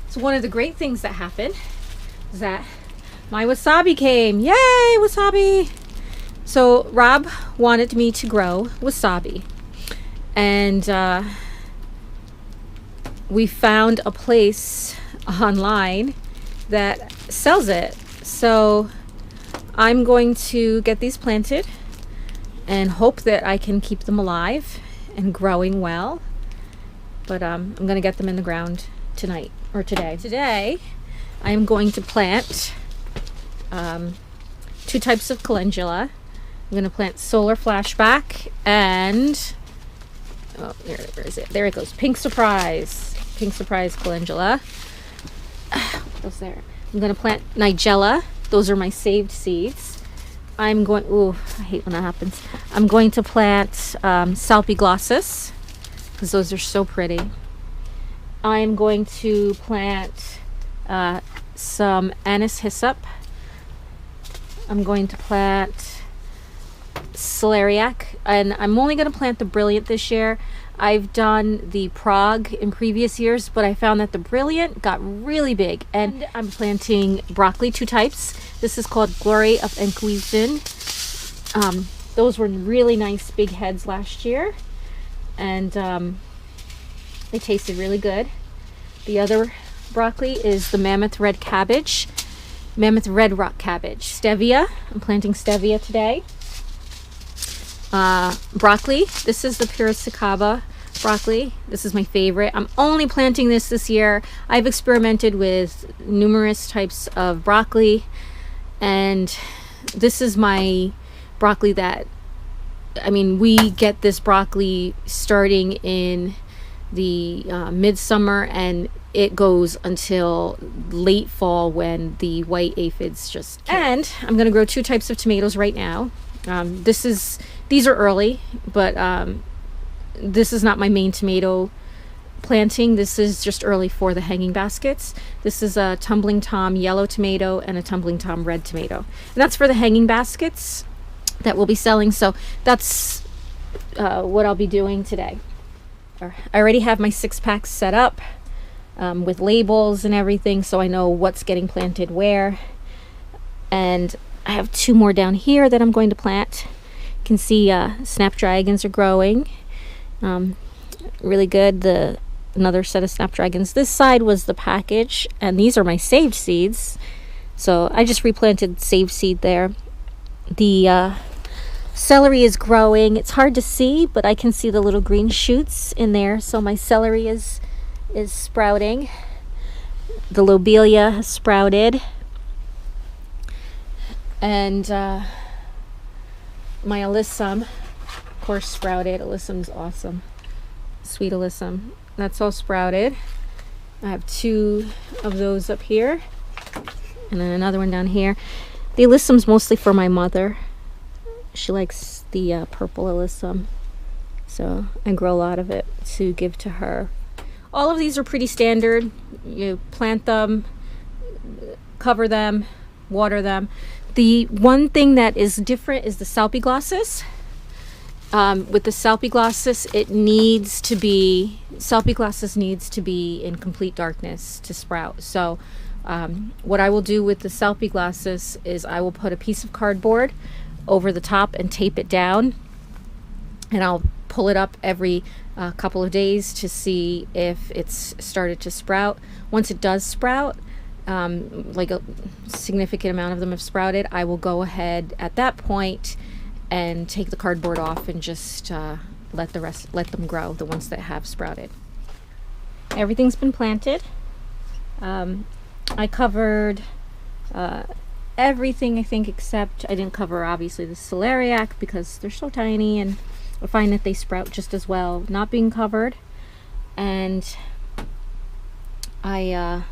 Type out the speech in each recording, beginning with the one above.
So one of the great things that happened is that my wasabi came. Yay, wasabi! So Rob wanted me to grow wasabi, and we found a place online that sells it. So I'm going to get these planted and hope that I can keep them alive and growing well. But I'm going to get them in the ground tonight or today. Today I am going to plant 2 types of calendula. I'm going to plant solar flashback and where is it? There it goes. Pink surprise calendula. What else there? I'm going to plant Nigela. Those are my saved seeds. I'm going, ooh, I hate when that happens. I'm going to plant Salpiglossis because those are so pretty. I'm going to plant some Anise Hyssop. I'm going to plant Celeriac, and I'm only going to plant the Brilliant this year. I've done the Prague in previous years, but I found that the Brilliant got really big. And I'm planting broccoli, 2 types. This is called Glory of Inquisition. Those were really nice big heads last year, and they tasted really good. The other broccoli is the Mammoth Red Cabbage, Mammoth Red Rock Cabbage. Stevia, I'm planting Stevia today. Broccoli, this is the Piracicaba broccoli. This is my favorite. I'm only planting this year. I've experimented with numerous types of broccoli, and this is my broccoli that, I mean, we get this broccoli starting in the midsummer, and it goes until late fall when the white aphids just kill. And I'm going to grow 2 types of tomatoes right now. These are early, but this is not my main tomato planting. This is just early for the hanging baskets. This is a Tumbling Tom yellow tomato and a Tumbling Tom red tomato, and that's for the hanging baskets that we'll be selling. So that's what I'll be doing today. I already have my 6-packs set up with labels and everything, so I know what's getting planted where. And I have 2 more down here that I'm going to plant. You can see snapdragons are growing. Really good. Another set of snapdragons. This side was the package, and these are my saved seeds. So I just replanted saved seed there. The celery is growing. It's hard to see, but I can see the little green shoots in there. So my celery is sprouting. The lobelia has sprouted. And my alyssum, of course, sprouted. Alyssum's awesome. Sweet alyssum. That's all sprouted. I have 2 of those up here, and then another one down here. The alyssum's mostly for my mother. She likes the purple alyssum, so I grow a lot of it to give to her. All of these are pretty standard. You plant them, cover them, water them. The one thing that is different is the Salpiglossis. With the Salpiglossis, Salpiglossis needs to be in complete darkness to sprout. So what I will do with the Salpiglossis is I will put a piece of cardboard over the top and tape it down, and I'll pull it up every couple of days to see if it's started to sprout. Once it does sprout, like a significant amount of them have sprouted, I will go ahead at that point and take the cardboard off and just let them grow, the ones that have sprouted. Everything's been planted. I covered everything, I think, except I didn't cover obviously the celeriac because they're so tiny, and I find that they sprout just as well not being covered. And I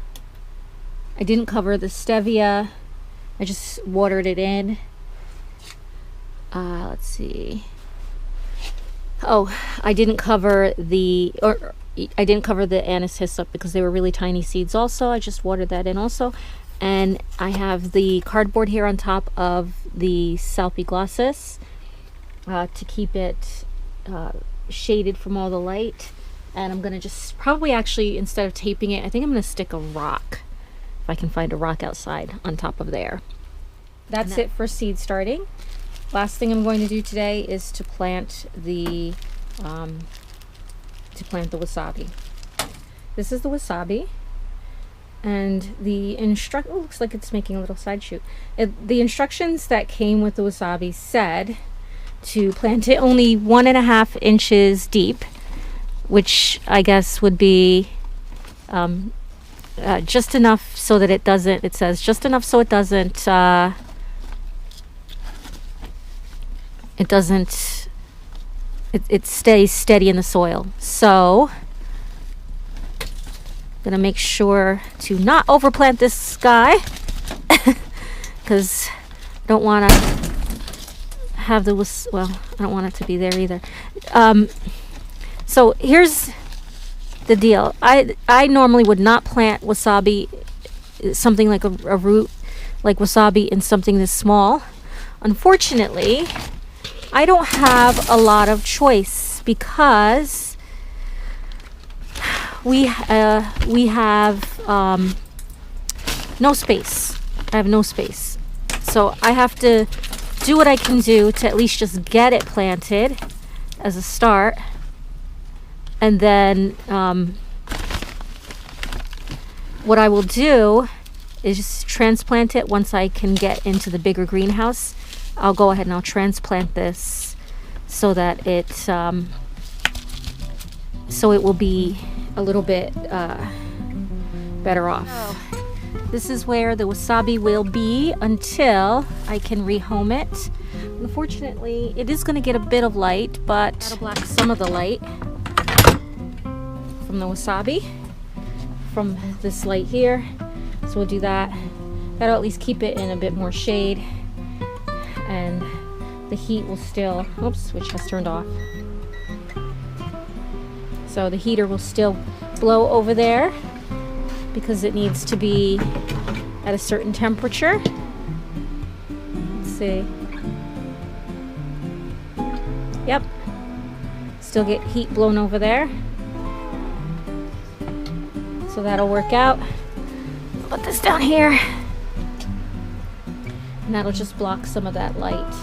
didn't cover the stevia. I just watered it in. Let's see. Oh, I didn't cover the Anise Hyssop because they were really tiny seeds also. I just watered that in also. And I have the cardboard here on top of the Salpiglossis to keep it shaded from all the light. And I'm gonna just probably actually, instead of taping it, I think I'm gonna stick a rock, if I can find a rock outside, on top of there. That's it for seed starting. Last thing I'm going to do today is to plant the wasabi. This is the wasabi, and the looks like it's making a little side shoot. The instructions that came with the wasabi said to plant it only 1.5 inches deep, which I guess would be just enough so that it doesn't, it says just enough so it doesn't it stays steady in the soil. So I'm gonna make sure to not overplant this guy because I don't want to have I don't want it to be there either. So here's the deal. I normally would not plant wasabi, something like a root like wasabi, in something this small. Unfortunately, I don't have a lot of choice because we have no space. I have no space. So I have to do what I can do to at least just get it planted as a start. And then what I will do is just transplant it once I can get into the bigger greenhouse. I'll go ahead and I'll transplant this so that it will be a little bit better off. This is where the wasabi will be until I can rehome it. Unfortunately, it is going to get a bit of light, but that'll block some of the light from the wasabi, from this light here. So we'll do that. That'll at least keep it in a bit more shade, and the heat will still, oops, switch has turned off. So the heater will still blow over there because it needs to be at a certain temperature. Let's see. Yep. Still get heat blown over there. So that'll work out. Put this down here. And that'll just block some of that light.